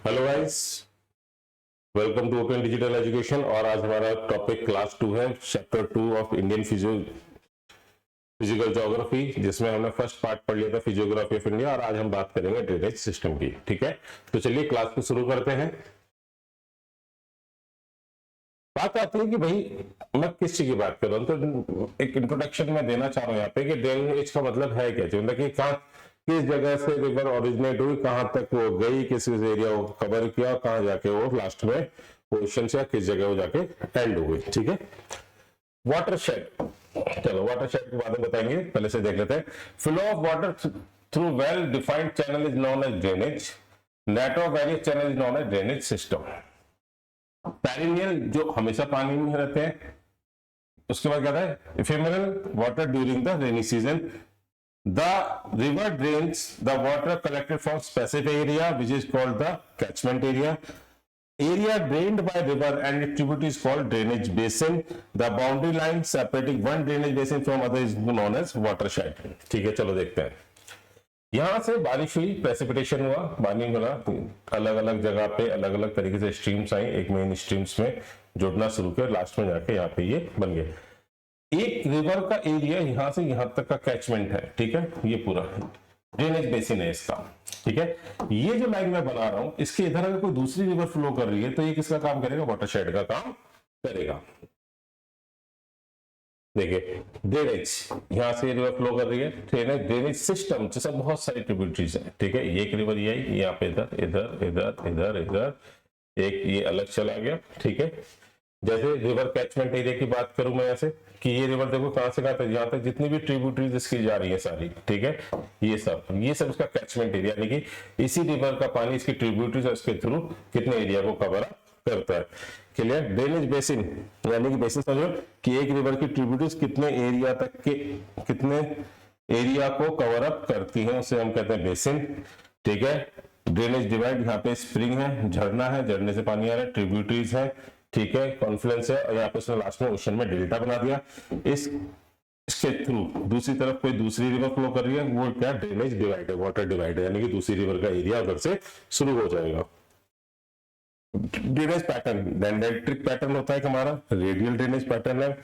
Hello guys, welcome to open digital education. और आज हमारा टॉपिक क्लास 2 है, chapter 2 of Indian physical geography, जिसमें हमने फर्स्ट पार्ट पढ़ लिया था फिजियोग्राफी ऑफ इंडिया, और आज हम बात करेंगे ड्रेनेज सिस्टम की। ठीक है, तो चलिए क्लास को शुरू करते हैं। बात आती है कि भाई मैं किस चीज की बात कर रहा हूँ, तो एक इंट्रोडक्शन में देना चाह रहा हूँ यहाँ पे कि ड्रेनेज का मतलब है क्या, मतलब कि कहाँ किस जगह से रिवर ओरिजिनेट हुई, कहाँ तक वो गई, किस एरिया को कवर किया, कहाँ जाके वो लास्ट में ओशन से या किस जगह वो जाके एंड हो गई। ठीक है, वाटरशेड, चलो वाटरशेड के बारे में बताएंगे, पहले से देख लेते हैं। Flow of water through well defined channel is known as drainage. Net of various channel is known as drainage system. Perennial जो हमेशा पानी में रहते हैं, उसके बाद क्या है, ephemeral water during the rainy season. The river drains the water collected from specific area which is called the catchment area. Area drained by river and its tributaries called drainage basin. The boundary line separating one drainage basin from other is known as watershed. ठीक है, चलो देखते हैं। यहां से बारिश हुई, precipitation हुआ, पानी मिला, अलग अलग जगह पे अलग अलग तरीके से स्ट्रीम्स आई, एक मेन स्ट्रीम्स में जुड़ना शुरू किया, लास्ट में जाके यहाँ पे ये बन गया। एक रिवर का एरिया यहां से यहां तक का कैचमेंट है। ठीक है, ये पूरा ड्रेनेज बेसिन है इसका। ठीक है, ये जो लाइन मैं बना रहा हूं, इसके इधर अगर कोई दूसरी रिवर फ्लो कर रही है तो ये किसका काम करेगा, वाटरशेड का काम करेगा। देखिए ड्रेनेज, यहां से रिवर फ्लो कर रही है, ड्रेनेज सिस्टम जैसे बहुत सारी ट्रिब्यूटरीज है। ठीक है, एक रिवर ये आई, यहाँ पे इधर इधर इधर इधर इधर, एक ये अलग चला गया। ठीक है, जैसे रिवर कैचमेंट एरिया की बात करूं मैं ऐसे कि ये रिवर देखो कहां से कहां तक, यहाँ तक जितनी भी ट्रिब्यूटरीज इसकी जा रही है सारी। ठीक है, ये सब इसका कैचमेंट एरिया, यानी कि इसी रिवर का पानी इसकी ट्रिब्यूटरीज और इसके थ्रू कितने एरिया को कवर अप करता है। क्लियर, ड्रेनेज बेसिन यानी कि बेसिन समझो कि एक रिवर की ट्रिब्यूटरीज कितने एरिया तक के कितने एरिया को कवर अप करती हैं, उसे हम कहते हैं बेसिन। ठीक है, ड्रेनेज डिवाइड, यहाँ पे स्प्रिंग है, झरना है, झरने से पानी आ रहा है, ट्रिब्यूटरीज है, ठीक है, कॉन्फ्लुएंस है, और यहाँ पे उसने लास्ट में ओशन में डेल्टा बना दिया। इसके थ्रू दूसरी तरफ कोई दूसरी रिवर फ्लो कर रही है, वो क्या, ड्रेनेज डिवाइड है, वाटर डिवाइड है, यानी कि दूसरी रिवर का एरिया उधर से शुरू हो जाएगा। ड्रेनेज पैटर्न डेंड्राइटिक पैटर्न होता है हमारा, रेडियल ड्रेनेज पैटर्न है,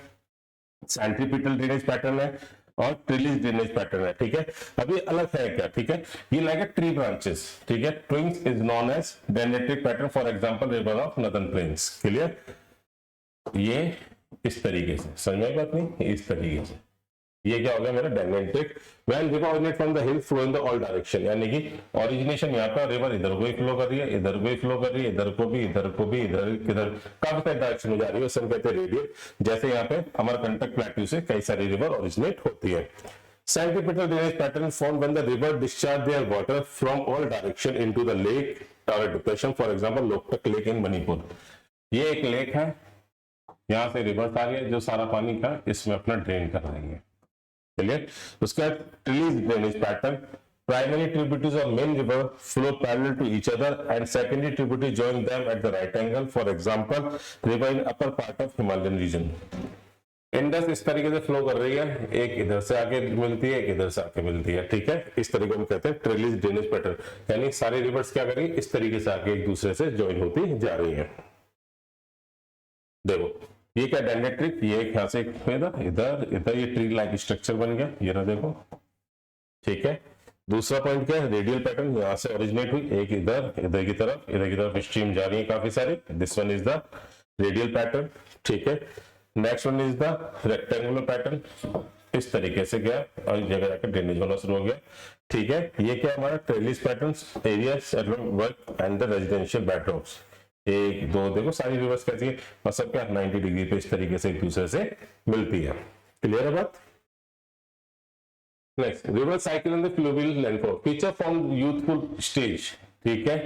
सेंट्रीपिटल ड्रेनेज पैटर्न है, और ट्रिलिज ड्रेनेज पैटर्न है। ठीक है, अभी अलग है क्या, ठीक है, ये लाइक ट्री ब्रांचेस। ठीक है, twins is known as dendritic pattern, for example river of northern plains. Clear, ये इस तरीके से, समझ में बात नहीं, इस तरीके से ये क्या हो गया मेरा dendritic. When river originate from the hill flow in the all direction, यानी कि ओरिजिनेशन यहाँ पर रिवर इधर को ही फ्लो कर रही है, इधर को ही फ्लो कर रही है, इधर को भी, इधर को भी, इधर किधर, काफी सारी डायरेक्शन में जा रही है, उसे हम कहते हैं रेडियल। जैसे यहाँ पे अमरकंटक प्लेट्यू से कई सारी रिवर ओरिजिनेट होती है। Centripetal drainage pattern formed when the river discharge their water from all direction into the lake or a depression, for example Loktak Lake in Manipur। ये एक लेक है, यहाँ से रिवर्स आ गया, जो सारा पानी का इसमें अपना ड्रेन कर रही है। चलिए, उसके बाद trellis drainage pattern, primary tributaries of main river flow parallel to each other and secondary tributary join them at the right angle, for example river in upper part of Himalayan region. Indus इस तरीके से flow कर रही है, एक इधर से आके मिलती है, एक इधर से आके मिलती है। ठीक है, इस तरीके को हम कहते हैं ट्रिलिज ड्रेनेज पैटर्न, यानी सारी रिवर्स क्या करेंगे, इस तरीके से आके एक दूसरे से ज्वाइन होती जा रही है। देखो ये क्या डेंड्राइटिक, ये एक यहाँ से इधर इधर इधर, ये ट्री लाइक स्ट्रक्चर बन गया, ये ना देखो। ठीक है, दूसरा पॉइंट क्या है, रेडियल पैटर्न, यहाँ से ओरिजिनेट हुई, एक इधर इधर की तरफ स्ट्रीम जा रही है काफी सारी, this one is the radial pattern. ठीक है, next one is the rectangular pattern, इस तरीके से गया और इस जगह जाकर ड्रेनेज होना शुरू हो गया। ठीक है, ये क्या हमारा trellis pattern, areas work and the residential backdrops, एक दो, देखो सारी रिवर्स कैसी है, मतलब क्या 90 डिग्री पे इस तरीके से एक दूसरे से मिलती है। क्लियर है बात। Next, river cycle in the fluvial landfall, feature from youthful stage. ठीक है,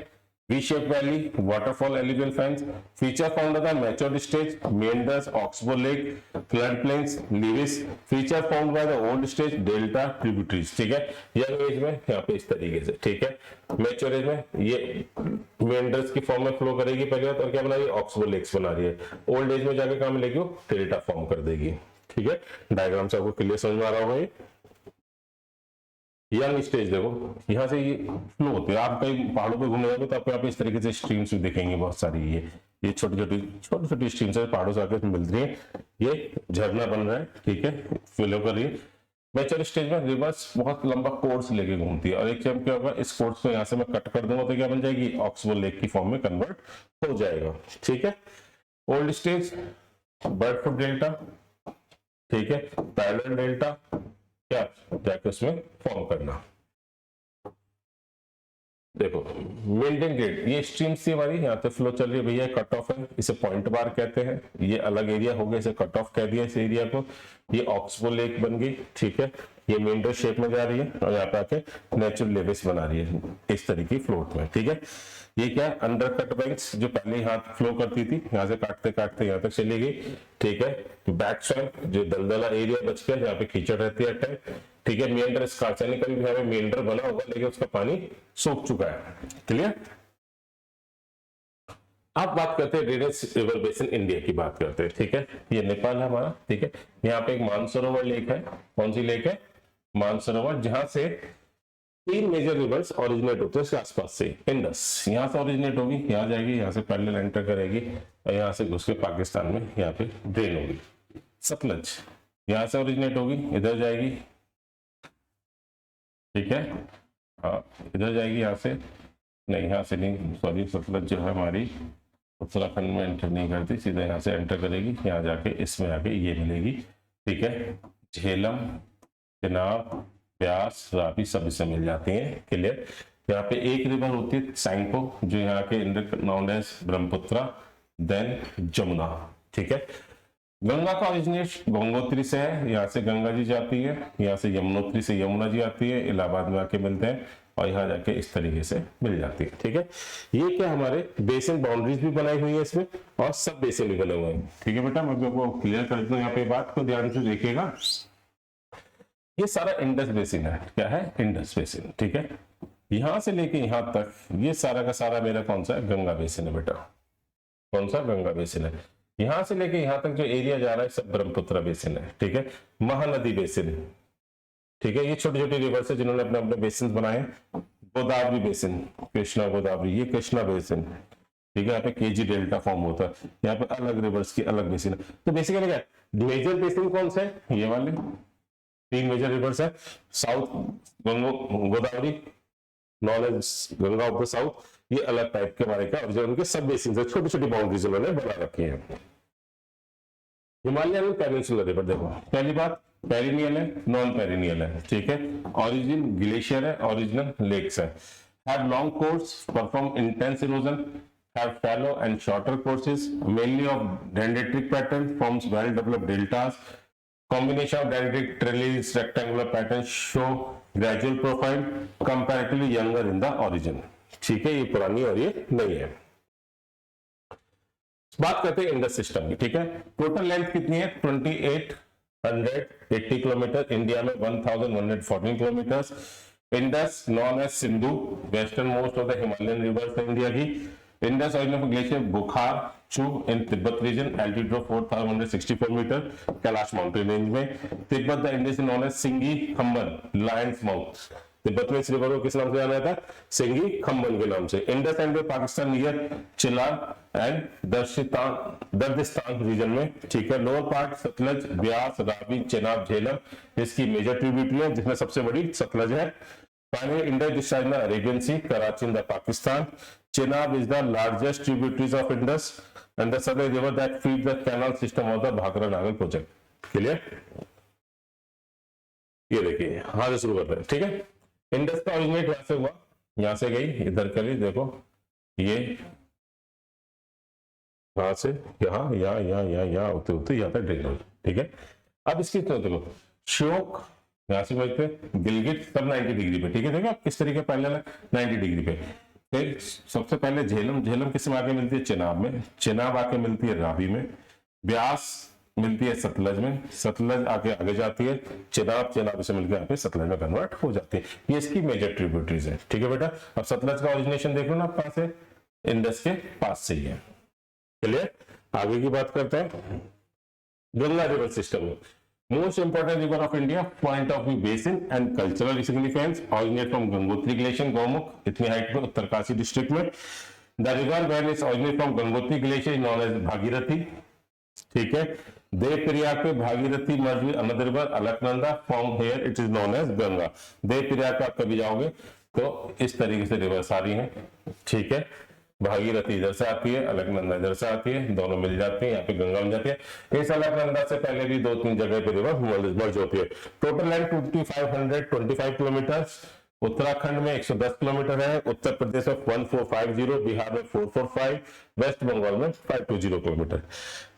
V shape valley, waterfall, alluvial fans, feature from the matured stage, meanders, oxbow lake, flood plains, Lewis, feature found by the old stage, delta, tributaries. ठीक है, young age में यहाँ पे इस तरीके से। ठीक है, मैच्योर एज में ये मेंडर्स की फॉर्म में फ्लो करेगी पहले, और क्या बना रही है, ऑक्सबो लेक्स बना रही है। ओल्ड एज में जाकर कहां मिलेगी, डेल्टा फॉर्म कर देगी। ठीक है, डायग्राम से आपको क्लियर समझ में आ रहा होगा ये। यंग स्टेज देखो, यहाँ से ये फ्लो होती है। आप कहीं पहाड़ों पे घूमने जाओगे तो आपको यहाँ पे इस तरीके से स्ट्रीम्स भी दिखेंगी बहुत सारी। ये छोटी छोटी स्ट्रीम्स है, पहाड़ों से आके मिलती है, ये झरना बन रहा है, ठीक है, फ्लो कर रही है। मैच्योर स्टेज में रिवर्स बहुत लंबा कोर्स लेके घूमती है, और एक जब क्या होगा, इस कोर्स को यहाँ से मैं कट कर दूंगा तो क्या बन जाएगी, ऑक्सबो लेक की फॉर्म में कन्वर्ट हो जाएगा, ठीक है। Old stage bird foot delta, ठीक है, पैरेलल डेल्टा, क्या जाके उसमें फॉर्म करना। देखो मेंटेन ग्रेड, ये स्ट्रीम सी हमारी यहाँ पे फ्लो चल रही है भैया, कट ऑफ है, इसे पॉइंट बार कहते हैं। ये अलग एरिया हो गया, इसे कट ऑफ कह दिया इस एरिया को। ये ऑक्सबो लेक बन गई, ठीक है, ये मेंडो शेप में जा रही है और यहाँ पे आके नेचुरल लेविस बना रही है इस तरीके की फ्लोट में, ठीक है। ये क्या है, अंडर कट बैंक्स जो पहले यहाँ फ्लो करती थी, यहाँ से काटते काटते यहाँ तक चली गई, ठीक है। बैक सॉइल जो दलदला एरिया बच गया, यहाँ पे कीचड़ रहती है टाइम, ठीक है। मेंढर स्कार्च यानी कभी यहाँ पे मेंढर बना होगा लेकिन उसका पानी सूख चुका है, क्लियर। अब बात करते हैं ड्रेनेज रिवर बेसिन इंडिया की बात करते हैं, ठीक है। ये नेपाल है हमारा, ठीक है। यहाँ पे एक मानसरोवर लेक है, कौन सी लेक है, मानसरोवर, जहां से 3 मेजर रिवर्स ओरिजिनेट होते हैं इसके आसपास से। इंडस यहाँ से ओरिजिनेट होगी, यहाँ जाएगी, यहाँ से पैरेलल एंटर करेगी और यहाँ से घुस के पाकिस्तान में यहाँ पे ड्रेन होगी। सतलज यहाँ से ओरिजिनेट होगी, इधर जाएगी, ठीक है, हाँ इधर जाएगी, यहाँ से नहीं, यहाँ से नहीं, सॉरी, सतलज जो है हमारी उत्तराखंड में एंटर नहीं करती, सीधा यहाँ से एंटर करेगी, यहाँ जाके इसमें आके ये मिलेगी, ठीक है। झेलम, चिनाब, ब्यास, रावी सब इससे मिल जाती हैं, क्लियर। यहाँ पे एक रिवर होती है सैंको, जो यहाँ के known as Brahmaputra, then Jamuna, ठीक है। गंगा का ओरिजिनेट गंगोत्री से है, यहाँ से गंगा जी जाती है, यहाँ से यमुनोत्री से यमुना जी आती है, इलाहाबाद में आके मिलते हैं और यहाँ जाके इस तरीके से मिल जाती है, ठीक है। ये क्या हमारे बेसिन बाउंड्रीज भी बनाई हुई है इसमें, और सब बेसिन भी बने हुए हैं, ठीक है बेटा। मैं आपको क्लियर कर दूं यहाँ पे बात को, ध्यान से देखिएगा। ये सारा इंडस बेसिन है, क्या है, इंडस बेसिन, ठीक है। यहां से लेके यहां तक ये सारा का सारा मेरा कौन सा है, गंगा बेसिन है बेटा, कौन सा, गंगा बेसिन है। यहां से लेके यहां तक जो एरिया जा रहा है सब ब्रह्मपुत्र बेसिन है, ठीक है। महानदी बेसिन, ठीक है, ये छोटे छोटे रिवर्स है जिन्होंने अपने अपने बेसिन बनाए। गोदावरी बेसिन, कृष्णा गोदावरी, ये कृष्णा बेसिन, ठीक है। यहाँ पे केजी डेल्टा फॉर्म होता है, यहाँ पे अलग रिवर्स की अलग बेसिन है। तो बेसिकली क्या है, मेजर बेसिन कौन सा है, ये वाले 3 मेजर रिवर्स है। South Godavari, known as Ganga of the south, ये अलग टाइप के हमारे का, और जो उनके सब बेसिन है, छोटी छोटी बाउंड्रीज उन्होंने बना रखी है। हिमालयन एंड पेनिनसुलर रिवर, देखो पहली बात पेरिनियल है, नॉन पेरिनियल है, ठीक है। ओरिजिन ग्लेशियर है, ओरिजिनल लेक्स है। Have long course, perform intense erosion, have shallow and shorter courses, mainly of dendritic pattern, forms well developed deltas. Combination of dendritic trellis rectangular patterns show gradual profile, comparatively younger in the origin, ठीक है। ये पुरानी और ये नई है। बात करते हैं इंडस सिस्टम की, ठीक है। टोटल लेंथ कितनी है, 2880 किलोमीटर, इंडिया में 1114 kilometre. Indus known as Sindhu, western most of the Himalayan rivers है इंडिया की। Indus origin of glacier Bokhar Chu in Tibet region, altitude of 4164 metre, Kailash mountain range में। Tibet the Indus known as Singi Khamban, lions mouth. Tibet में इस river को किस नाम से जाना था, सिंगी खम्बन के नाम से। Indus and Pakistan near Chilas and Dardistan region में, ठीक है। लोअर पार्ट सतलज, ब्यास, रावी, चेनाब, झेलम इसकी मेजर ट्रिब्यूटरी है, जिसमें सबसे बड़ी सतलज है। Finally, Indus discharges in the Arabian Sea, Karachi in the Pakistan. Chenab is the largest tributaries of Indus and the southern river that feeds the canal system of the Bhakra Nagal project. Clear? ये देखिए, हाँ से शुरू करते हैं, ठीक है। Indus का ओरिजिनेट यहाँ से हुआ, यहाँ से गई इधर करी, देखो ये यहाँ से यहाँ यहाँ यहाँ यहाँ यहाँ होते होते यहाँ तक ड्रेन, ठीक है। अब इसकी देखो श्योक यहाँ से बढ़ते गिलगित सब 90 डिग्री पे, ठीक है। देखो आप किस तरीके पैरेलल है, 90 डिग्री पे। फिर सबसे पहले झेलम, झेलम किस में आके मिलती है, चिनाब में। चिनाब आके मिलती है रावी में। ब्यास मिलती है सतलज में। सतलज आके आगे जाती है चिनाब, चिनाब से मिलकर यहाँ पे सतलज में कन्वर्ट हो जाती है। ये इसकी मेजर ट्रिब्यूटरीज है, ठीक है बेटा। अब सतलज का ओरिजिनेशन देख लो ना, पास है इंडस के पास से ही है, क्लियर। आगे की बात करते हैं गंगा रिवर सिस्टम में। Most important river of India, point of view basin and cultural significance, originate from Gangotri Glacier, Gaumukh, इतनी हाइट पे उत्तरकाशी डिस्ट्रिक्ट में. The river when is originate from Gangotri Glacier is known as Bhagirathi. ठीक है. Devprayag पे Bhagirathi merge with another river Alaknanda, from here it is known as Ganga. Devprayag पे आप कभी जाओगे तो इस तरीके से रिवर सारी हैं. ठीक है. भागीरथी इधर से आती है, अलकनंदा इधर से आती है, दोनों मिल जाती है, यहाँ पे गंगा बन जाती है. इस अलकनंदा से पहले भी 2-3 जगह पे रिवर मर्ज होती है. Total length 2525 kilometre. उत्तराखंड में 110 किलोमीटर है, उत्तर प्रदेश में 1450, बिहार में 445, वेस्ट बंगाल में 520 किलोमीटर.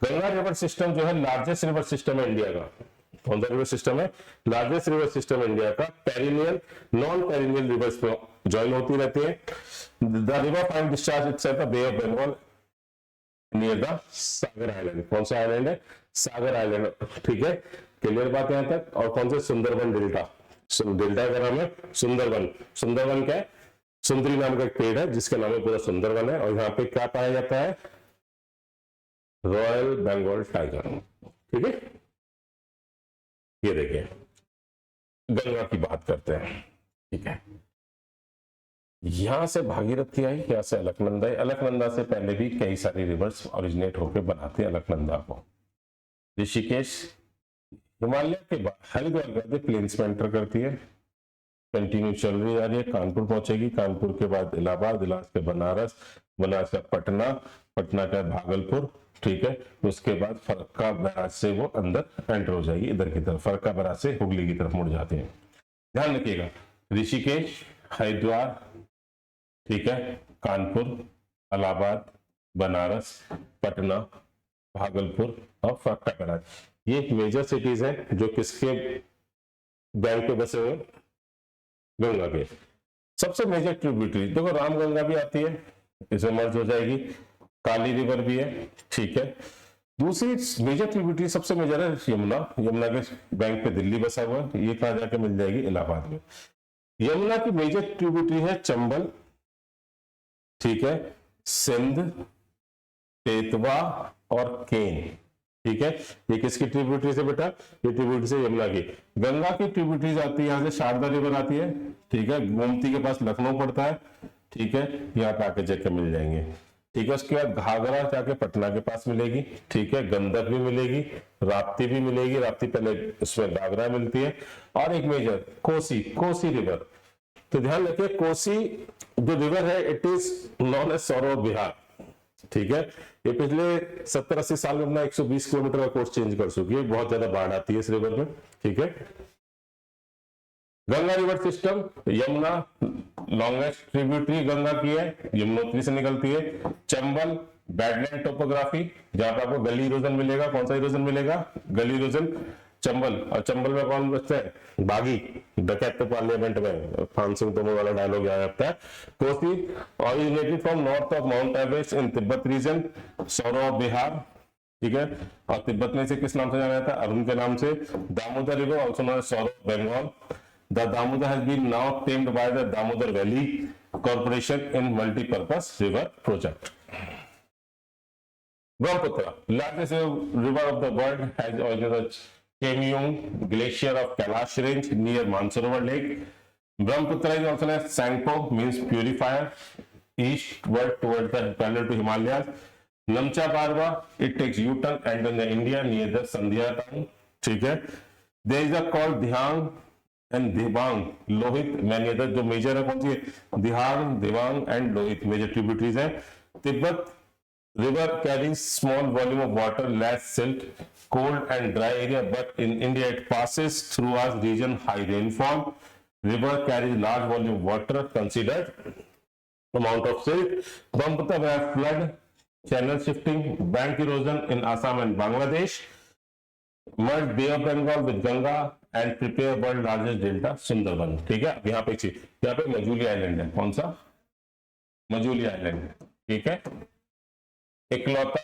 गंगा रिवर सिस्टम जो है लार्जेस्ट रिवर सिस्टम है इंडिया का. कौन सा रिवर सिस्टम है? लार्जेस्ट रिवर सिस्टम इंडिया का. पेरिनियल नॉन पेरिनियल रिवर्स में ज्वाइन होती रहती है. The river find discharge itself the bay of Bengal near the Sagar island. कौन सा आइलैंड है? सागर आइलैंड. ठीक है, क्लियर बात यहां तक. और कौन से? सुंदरबन डेल्टा. डेल्टा का नाम है सुंदरबन. सुंदरबन क्या है? सुंदरी नाम का एक पेड़ है जिसके नाम में पूरा सुंदरबन है. और यहाँ पे क्या पाया जाता है? Royal Bengal tiger. ठीक है, ये देखिए गंगा की बात करते हैं. ठीक है, यहां से भागीरथी आई, यहां से अलकनंदा आई. अलकनंदा से पहले भी कई सारी रिवर्स ओरिजिनेट होकर बनाते हैं अलकनंदा को. ऋषिकेश हिमालय के बाद हरिद्वार करते प्लेन्स में एंटर करती है, कंटिन्यू चल रही जा रही है, कानपुर पहुंचेगी, कानपुर के बाद इलाहाबाद, इलाहाबाद के बनारस, बनारस का पटना, पटना का भागलपुर. ठीक है, उसके बाद फरक्का बैराज से वो अंदर एंटर हो जाएगी इधर की तरफ. फरक्का बैराज से हुगली की तरफ मुड़ जाते हैं. ध्यान रखिएगा, ऋषिकेश, हरिद्वार, ठीक है, कानपुर, इलाहाबाद, बनारस, पटना, भागलपुर और फरक्का बैराज, ये मेजर सिटीज हैं जो किसके बैंक पे बसे हुए? गंगा के. सबसे मेजर ट्रिब्यूटरी देखो, रामगंगा भी आती है, इसमें मर्ज हो जाएगी. काली रिवर भी है. ठीक है, दूसरी मेजर ट्रिब्यूटरी सबसे मेजर है यमुना. यमुना के बैंक पे दिल्ली बसा हुआ है, ये कहां जाके मिल जाएगी? इलाहाबाद में. यमुना की मेजर ट्रिब्यूटरी है चंबल, ठीक है, सिंध, बेतवा और केन. ठीक है, ये किसकी ट्रिब्यूटरी से बेटा? ये ट्रिब्यूटरी से यमुना की. गंगा की ट्रिब्यूटरीज आती है, यहाँ से शारदा रिवर आती है. ठीक है, गोमती के पास लखनऊ पड़ता है. ठीक है, यहाँ पे आके जाके मिल जाएंगे. ठीक है, उसके बाद घाघरा जाके पटना के पास मिलेगी. ठीक है, गंडक भी मिलेगी, राप्ती भी मिलेगी. राप्ती पहले उसमें घाघरा मिलती है. और एक मेजर कोसी, कोसी रिवर. तो ध्यान रखिए, कोसी जो रिवर है it is known as sorrow Bihar. ठीक है, ये पिछले 70-80 साल में अपना 120 किलोमीटर का कोर्स चेंज कर चुकी है. बहुत ज्यादा बाढ़ आती है इस रिवर में. ठीक है, Ganga river system, Yamuna longest tributary Ganga की है, यमुनोत्री से निकलती है. चंबल बैडलैंड टोपोग्राफी, जहां पर आपको गली इरोजन मिलेगा. कौन सा इरोजन मिलेगा? गली इरोजन. चंबल, और चंबल में कौन बचता है? बागी, डकैत पार्लियामेंट में फान सिंह तोमर वाला डायलॉग याद आता है. Kosi originated from north of Mount Everest in Tibet region, sorrow Bihar. ठीक है, और तिब्बत में से किस नाम से जाना जाता है? अरुण के नाम से. Damodar river also known as sorrow Bengal. The Damodar has been now tamed by the Damodar valley corporation in multipurpose river project. Brahmaputra, largest river of the world, has originated Kemyung Glacier of Kailash Range near Mansarovar Lake. Brahmaputra is also known as Sangpo, means purifier, eastward towards the parallel to Himalayas. Namcha Parva, it takes U-turn and in India near the Sandhya town. ठीक है, there is a called Dhyang and Dibang, Lohit, many other जो major है. कौन सी? Dihang, Dibang and Lohit major tributaries है. Tibet river carries small volume of water, less silt, cold and dry area, but in India it passes through a region high rainfall. River carries large volume of water, considered amount of silt. Brahmaputra have flood, channel shifting, bank erosion in Assam and Bangladesh. Merge Bay of Bengal with Ganga and prepare world largest delta Sundarban. ठीक है, यहाँ पे चीज, यहाँ पे Majuli island है. कौन सा? मजूली आइलैंड. ठीक है, इकलौता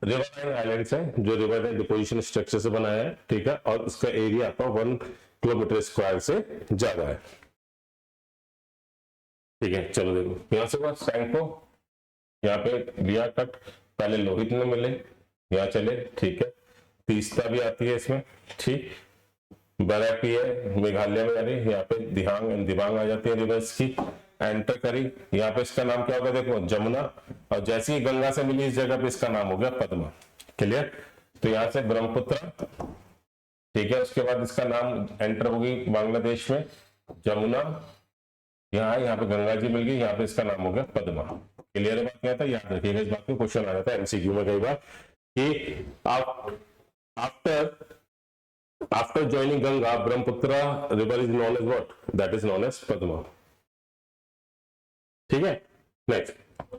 रिवरलाइन आइलैंड्स है जो रिवरलाइन डिपोजिशन स्ट्रक्चर से बनाया है. ठीक है, और उसका एरिया आपका 1 किलोमीटर स्क्वायर से ज्यादा है. ठीक है, चलो देखो, यहां से हुआ सैंको, यहाँ पे लिया कट, पहले लोहित में मिले, यहाँ चले. ठीक है, तीस्ता भी आती है इसमें, ठीक। बराकी है मेघालय में, यानी यहाँ पे दिहांग एंड दिबांग आ जाती है रिवर्स की। एंटर करी, यहाँ पे इसका नाम क्या होगा देखो, जमुना, और जैसे ही गंगा से मिली इस जगह पे इसका नाम हो गया पद्मा। क्लियर। तो यहाँ से ब्रह्मपुत्र, ठीक है, उसके बाद इसका नाम एंटर होगी बांग्लादेश में जमुना, यहाँ पे गंगा जी मिल गई, यहाँ पे इसका नाम हो गया पद्मा। क्लियर है बात क्या था, याद रखिएगा इस बात को, क्वेश्चन आ जाता है एमसीक्यू में कई बार कि after joining Ganga Brahmaputra river is known as what, that is known as Padma. ठीक है। नेक्स्ट,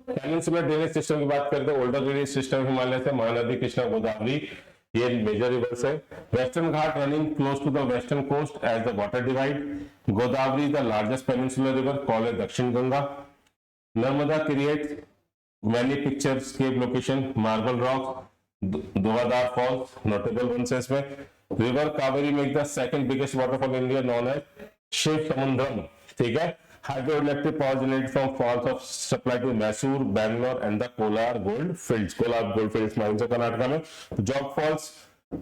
पेनिनसुलर ड्रेनेज सिस्टम की बात करते हैं। ओल्डर ड्रेनेज सिस्टम हिमालय से महानदी, कृष्णा, गोदावरी, ये मेजर रिवर्स है। Western Ghat running close to the western coast as the water divide. Godavari the largest peninsular river called Dakshin Ganga. Narmada creates many picturesque location, marble rock, Dhuandhar falls notable ones है इसमें। River Kaveri make the second biggest waterfall in India known as Shiva Samudram. ठीक है। Hydroelectric power generated from falls of supply to Mysore, Bangalore and the Kolar Goldfields. Kolar Goldfields mines है कर्नाटका में। Jog false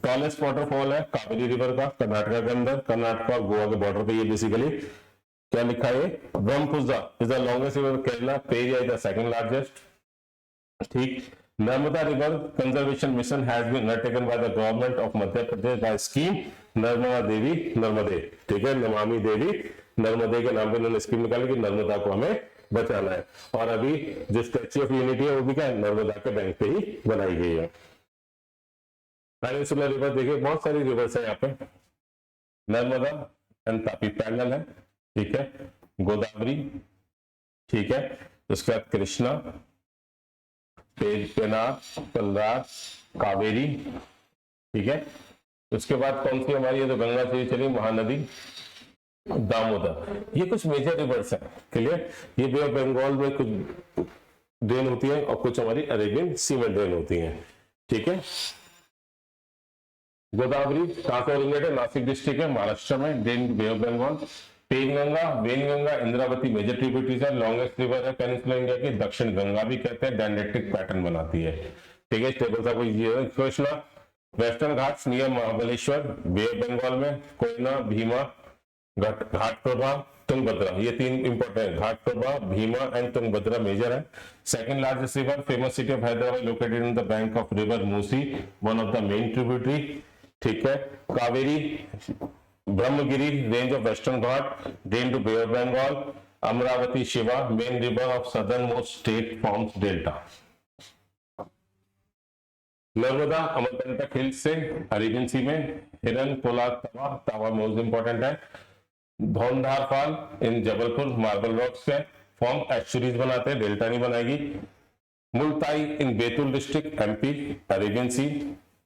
tallest waterfall है Kaveri river का, कर्नाटका के अंदर, कर्नाटका और गोवा के बॉर्डर पे। ये बेसिकली क्या लिखा है, Brahmaputra is the longest river Kerala, Periyar is the second largest. ठीक। Narmada river conservation mission has been undertaken by the government of Madhya Pradesh by scheme Narmada Devi Narmade. ठीक है, नमामि देवी नर्मदे के नाम पे उन्होंने स्कीम निकाली कि नर्मदा को हमें बचाना है। और अभी जो स्टैच्यू ऑफ यूनिटी है वो भी क्या है, नर्मदा के बैंक पे ही बनाई गई है। पेनिनसुलर रिवर देखिए, बहुत सारी रिवर्स है यहाँ पे, नर्मदा एंड तापी पैरेलल है। ठीक है। गोदावरी, ठीक है, उसके बाद कृष्णा, पेनार, कल्लार, कावेरी। ठीक है। उसके बाद कौन सी हमारी है, तो गंगा से चली, महानदी, दामोदर। ये कुछ मेजर रिवर्स है। क्लियर। ये बे ऑफ बंगाल में कुछ ड्रेन होती है और कुछ हमारी अरेबियन सी में ड्रेन होती है। ठीक है। गोदावरी कहां से ओरिजिनेट है, नासिक डिस्ट्रिक्ट है, महाराष्ट्र में, drain bay of Bengal. Penganga, Wainganga, Indravati major tributaries है, लॉन्गेस्ट रिवर है पेनिनसुलर इंडिया की, दक्षिण गंगा भी कहते हैं, डेंड्रिटिक पैटर्न बनाती है। ठीक है। टेबल सा कोई question. Western Ghats near Mahabaleshwar, Bay of Bengal में, कोयना, भीमा, घाट प्रभा, तुंगभद्रा। ये तीन important, Ghataprabha, Bhima and Tungabhadra major है। Second largest river, famous city of Hyderabad, located in the bank of river Musi, one of the main tributary. ठीक है। Kaveri, Brahmagiri range of Western Ghat, drain to Bay of Bengal. Amaravati Shiva, main river of southern most state, forms delta. Narmada Amarkantak hills से Arabian Sea में, Hiran, Kolar, Tawa, Tawa most important है। Dhuandhar fall in Jabalpur, marble rocks है, form estuaries बनाते हैं, delta नहीं बनाएगी। Multai in Betul district, MP, Arabian Sea,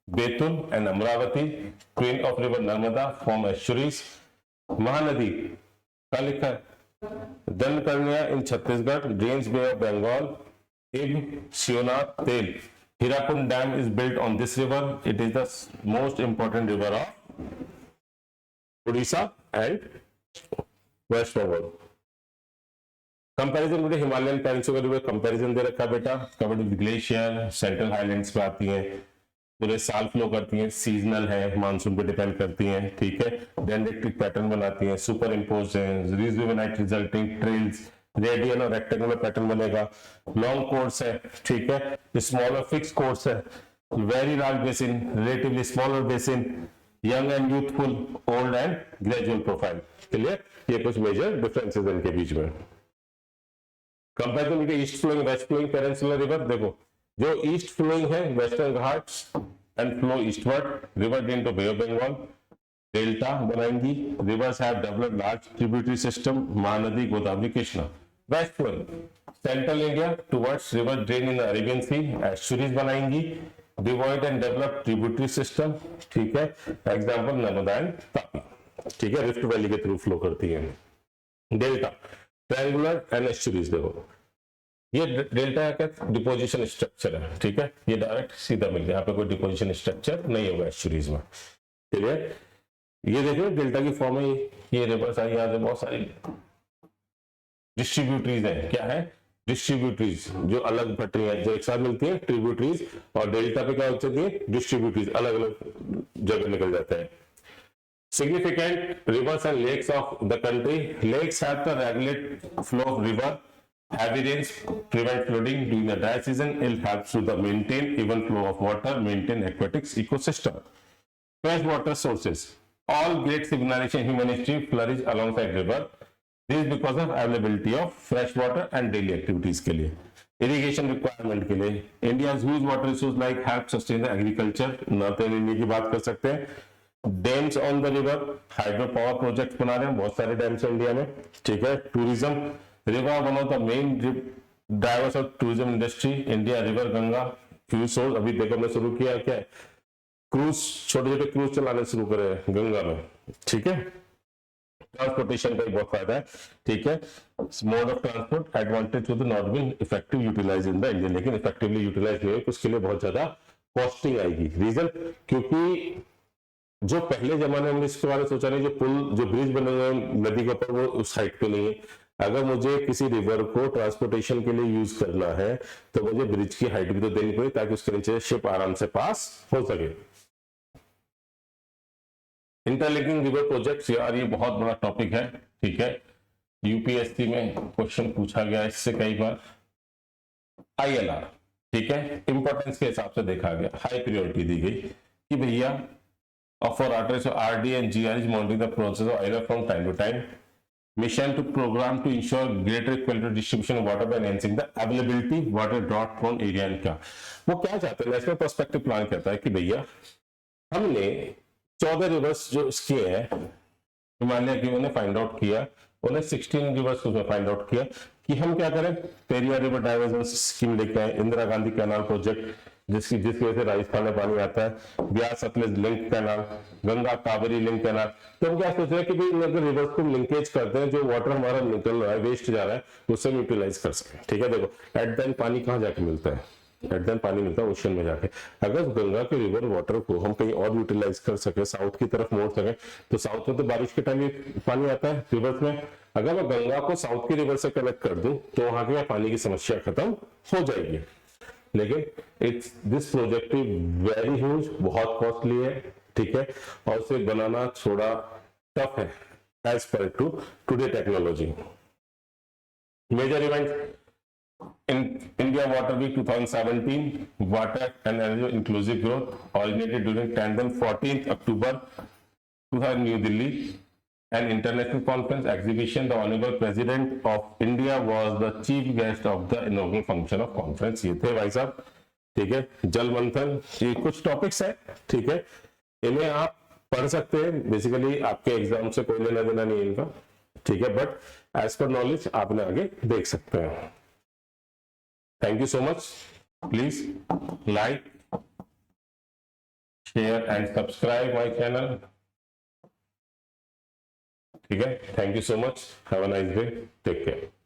Betul and Amravati, queen of river Narmada, form estuaries. Mahanadi का लिखा है, Dandakaranya in Chhattisgarh, drains Bay of Bengal, Ib, Seonath, तेल। Hirapur Dam is built on this river. It is the most important river of Odisha and West Bengal. Comparison with Himalayan Peninsula River, comparison दे रखा बेटा, covered with glacier, central highlands पे आती हैं, पूरे साल flow करती हैं, सीजनल है, मानसून पे डिपेंड करती हैं। ठीक है। डेंड्रिटिक पैटर्न बनाती हैं, सुपर इम्पोज है, रिजुवेनाइट रिजल्टिंग ट्रेल्स, रेडियल और रेक्टेंगुलर पैटर्न बनेगा, लॉन्ग कोर्स है। ठीक है। स्मॉलर फिक्स कोर्स है, very large basin, relatively smaller basin, young and youthful, old and gradual profile. Clear. ये कुछ मेजर डिफरेंसेस इनके बीच में। Comparison with east flowing west flowing peninsular river, देखो जो ईस्ट फ्लोइंग है Western Ghats and flow eastward, river drain to Bay of Bengal, delta बनाएंगी। Rivers have developed large tributary system, Mahanadi, Godavari, Krishna. West flowing central India towards river drain in Arabian Sea, estuaries बनाएंगी, devoid and developed tributary system. ठीक है। Example Narmada and Tapi. ठीक है। Rift valley के through flow करती है। Delta triangular and estuaries, देखो ये डेल्टा का डिपोजिशन स्ट्रक्चर है। ठीक है। ये डायरेक्ट सीधा मिल गया, यहाँ पे कोई डिपोजिशन स्ट्रक्चर नहीं होगा एस्चुरीज में। क्लियर। ये देखो डेल्टा की फॉर्म है, ये रिवर्स है, यहाँ से बहुत सारी डिस्ट्रीब्यूटरीज है। क्या है, डिस्ट्रीब्यूटरीज जो अलग पटरियां जो एक साथ मिलती हैं, ट्रिब्यूटरीज, और डेल्टा पे क्या हो जाती है, डिस्ट्रीब्यूटरीज, अलग अलग जगह निकल जाते हैं। Significant rivers and lakes of the country. Lakes help to regulate flow of river. Heavy rains prevent flooding during the dry season. It helps to the maintain even flow of water, maintain aquatic ecosystem. Fresh water sources. All great civilization in human history flourish alongside river. This is because of availability of fresh water and daily activities के लिए, irrigation requirement के लिए. India's huge water resource like help sustain the agriculture. Northern India की बात कर सकते हैं. Dams on the river, hydro power project बना रहे हैं, बहुत सारे डैम्स हैं इंडिया में, ठीक है. Tourism, river one of the main drivers of tourism industry. India river Ganga fuel source. अभी देखो हमने शुरू किया क्या है, क्रूज, छोटे छोटे क्रूज चलाने शुरू करे गंगा में, ठीक है. ट्रांसपोर्टेशन का बहुत फायदा है, ठीक है. Mode of transport advantage to the not been effective utilize in the India, लेकिन इफेक्टिवली यूटिलाइज नहीं है, उसके लिए बहुत ज्यादा कॉस्टिंग आएगी. रीजन, क्योंकि जो पहले जमाने में इसके बारे में सोचा नहीं, जो पुल जो ब्रिज बने हुए नदी के ऊपर वो उस हाइट पे नहीं है. अगर मुझे किसी रिवर को ट्रांसपोर्टेशन के लिए यूज करना है तो मुझे ब्रिज की हाइट भी तो देनी पड़ेगी ताकि उसके नीचे शिप आराम से पास हो सके. इंटरलिंकिंग रिवर प्रोजेक्ट्स, यार ये बहुत बड़ा टॉपिक है, ठीक है. यूपीएससी में क्वेश्चन पूछा गया इससे कई बार. ILR, ठीक है, इंपॉर्टेंस के हिसाब से देखा गया, हाई प्रायोरिटी दी गई कि भैया for arteries of RD and GR is monitoring the process of ILR from time to time. Mission to program to ensure greater equal distribution of water by enhancing the availability water drought prone area. and क्या वो क्या चाहते हैं, national perspective plan कहता है कि भैया हमने 14 रिवर्स जो किए हैं हिमालय की, उन्हें फाइंड आउट किया, उन्हें 16 रिवर्स उसमें फाइंड आउट किया कि हम क्या करें. पेरियार रिवर डाइवर्जन स्कीम लेके आए, इंदिरा गांधी कैनाल प्रोजेक्ट जिसकी वजह से राजस्थान में पानी आता है, Beas Sutlej link canal, Ganga Kaveri link canal. तो हम क्या सोच रहे हैं कि भाई अगर रिवर्स को लिंकेज करते हैं, जो वाटर हमारा निकल रहा है, वेस्ट जा रहा है, उससे यूटिलाइज कर सके, ठीक है. देखो एट द एंड पानी कहाँ जाके मिलता है, एट द एंड पानी मिलता है ओशन में जाके. अगर गंगा के रिवर वाटर को हम कहीं और यूटिलाइज कर सके, साउथ की तरफ मोड़ सके, तो साउथ में तो बारिश के टाइम पानी आता है रिवर्स में. अगर मैं गंगा को साउथ की रिवर से कनेक्ट कर दूं तो वहां की पानी की समस्या खत्म हो जाएगी. लेकिन this project is very huge, बहुत कॉस्टली है, ठीक है, और उसे बनाना थोड़ा टफ है as per to today technology. Major event in India Water Week 2017, Water and Energy Inclusive Growth, originated during 10th and 14th October 2000 New Delhi, an international conference exhibition. The Honorable President of India was the chief guest of the inaugural function of conference. ये थे भाई साहब, ठीक है. जल मंथन, ये कुछ टॉपिक्स है, ठीक है, इन्हें आप पढ़ सकते हैं. बेसिकली आपके एग्जाम से कोई लेना देना नहीं इनका, ठीक है, बट एज पर नॉलेज आपने आगे देख सकते हैं. Thank you so much. Please like, share and subscribe my channel. ठीक है. Thank you so much. Have a nice day. Take care.